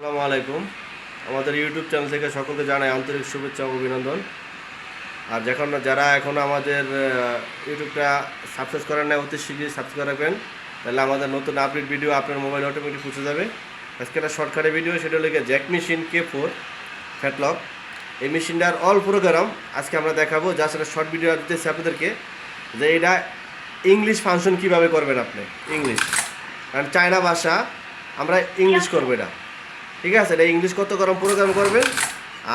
আসসালামু আলাইকুম। আমাদের ইউটিউব চ্যানেল থেকে সকলকে জানাই আন্তরিক শুভেচ্ছা ও অভিনন্দন। আর যারা এখন আমাদের ইউটিউবটা সাবস্ক্রাইব করেন না, অতি শীঘ্রই সাবস্ক্রাইব রাখবেন, তাহলে আমাদের নতুন আপডেট ভিডিও আপনার মোবাইল অটোমেটিক পৌঁছে যাবে। আজকে একটা শর্টকাটে ভিডিও, সেটা হলো জ্যাক মেশিন K4 ফ্যাটলক। এই মেশিনটার অল প্রোগ্রাম আজকে আমরা দেখাবো। জাস্ট একটা শর্ট ভিডিও দিতেছি আপনাদেরকে যে এটা ইংলিশ ফাংশন কীভাবে করবেন আপনি। ইংলিশ, কারণ চায়না ভাষা, আমরা ইংলিশ করবো এটা, ঠিক আছে। এটা ইংলিশ কত গরম প্রোগ্রাম করবেন,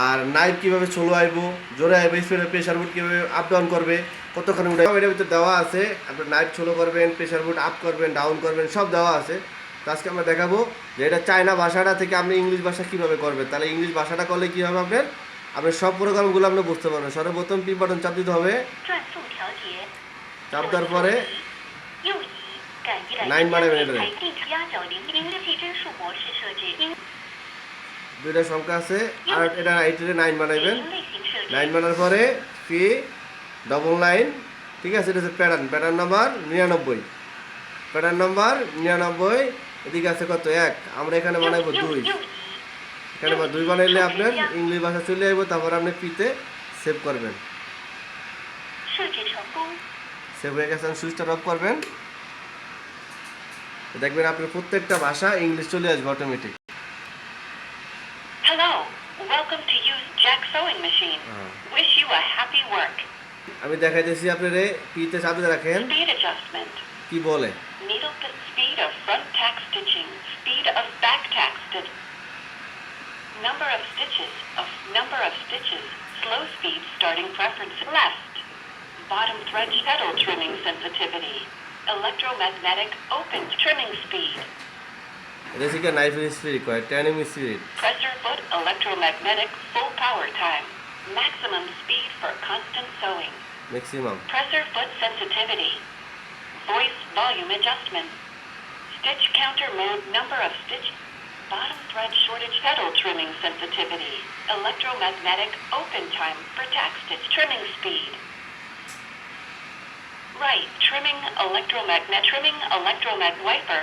আর নাইফ কীভাবে চলো আইব, জোরে আইব, স্পিডে প্রেশার বুট কীভাবে আপ ডাউন করবে, কতক্ষণ উঠে, এটার ভিতরে দেওয়া আছে। আপনার নাইফ চলো করবেন, প্রেশার বুট আপ করবেন, ডাউন করবেন, সব দেওয়া আছে। তো আজকে আমরা দেখাবো যে এটা চায়না ভাষাটা থেকে আপনি ইংলিশ ভাষা কীভাবে করবেন। তাহলে ইংলিশ ভাষাটা করলে কী হবে, আপনার সব প্রোগ্রামগুলো আপনি বুঝতে পারবেন। সর্বপ্রথম পি বাটন চাপ দিতে হবে, চাপ দেওয়ার পরে 9 বাড়াবেন। এটা দুইটা সংখ্যা আছে, আর এটা এইটারে 9 বানাইবেন। 9 বানার পরে পি ডবল 9, ঠিক আছে। এটা হচ্ছে প্যাটার্ন নাম্বার 99। প্যাটার্ন নাম্বার 99, এদিকে আছে কত 1, আমরা এখানে বানাইবো 2। এখানে 2 বানাইলে আপনার ইংলিশ ভাষা চলে আসবো। তারপর আপনি পিতে সেভ করবেন। সেভ হয়ে গেছে, সুইচটা অফ করবেন। দেখবেন আপনার প্রত্যেকটা ভাষা ইংলিশ চলে আসবে automatic. Hello, welcome to use Jack sewing machine. Wish you a happy work. আমি দেখাইতেছি আপনারে, পিতে চাপ দিয়ে রাখেন। Speed adjustment. কি বলে? Needle speed of front tack stitching, speed of back tack stitch. Number of stitches, slow speed starting preference left. Bottom thread pedal trimming sensitivity. Electromagnetic open trimming speed. This is a knife speed required, 10 mm speed. Presser foot electromagnetic full power time. Maximum speed for constant sewing. Maximum. Presser foot sensitivity. Voice volume adjustment. Stitch counter mode number of stitch. Bottom thread shortage pedal trimming sensitivity. Electromagnetic open time for tack stitch trimming speed. Right, trimming electromag wiper,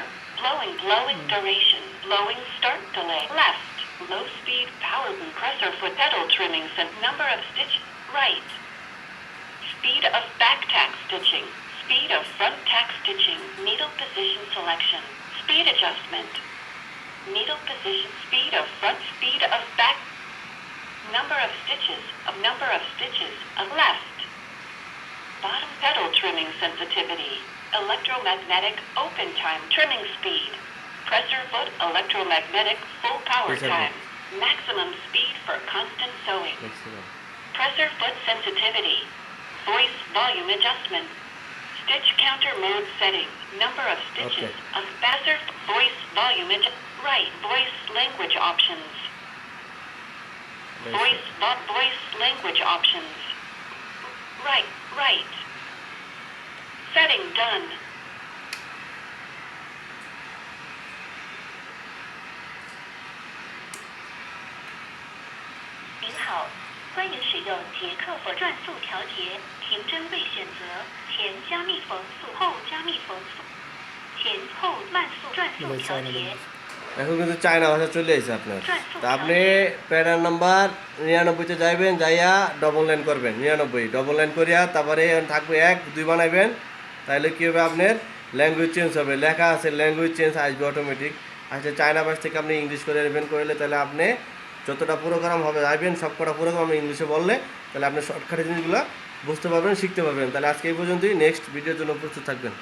blowing duration, blowing start delay, left, low speed power boot presser foot pedal trimming number of stitch, right, speed of back tack stitching, speed of front tack stitching, needle position selection, speed adjustment, needle position, speed of front, speed of back, number of stitches, of left, bottom pedal trimming sensitivity, electromagnetic open time trimming speed, presser foot electromagnetic full power time, maximum speed for constant sewing, presser foot sensitivity, voice volume adjustment, stitch counter mode setting, number of stitches, of presser voice volume right, voice language options, voice language options, right, setting done. 您好，欢迎使用捷克佛转速调节，停针位选择前加密缝速，后加密缝速，前后慢速转速调节。এখন কিন্তু China ভাষা চলে আসছে আপনার। তা আপনি pattern number 99-তে যাইবেন, যাইয়া double line করবেন। 99 ডবল লাইন করিয়া তারপরে থাকবে 1 2 বানাইবেন। তাহলে কী হবে, আপনার ল্যাঙ্গুয়েজ চেঞ্জ হবে। লেখা আছে ল্যাঙ্গুয়েজ চেঞ্জ আসবে অটোমেটিক। আসলে চায়না ভাষা থেকে আপনি ইংলিশ করে নেবেন, করলে তাহলে আপনি যতটা প্রোগ্রাম হবে আইবেন, সব কটা প্রোগ্রাম আপনি ইংলিশে বললে তাহলে আপনি শর্টকাটে জিনিসগুলো বুঝতে পারবেন, শিখতে পারবেন। তাহলে আজকে এই পর্যন্তই। নেক্সট ভিডিওর জন্য প্রস্তুত থাকবেন।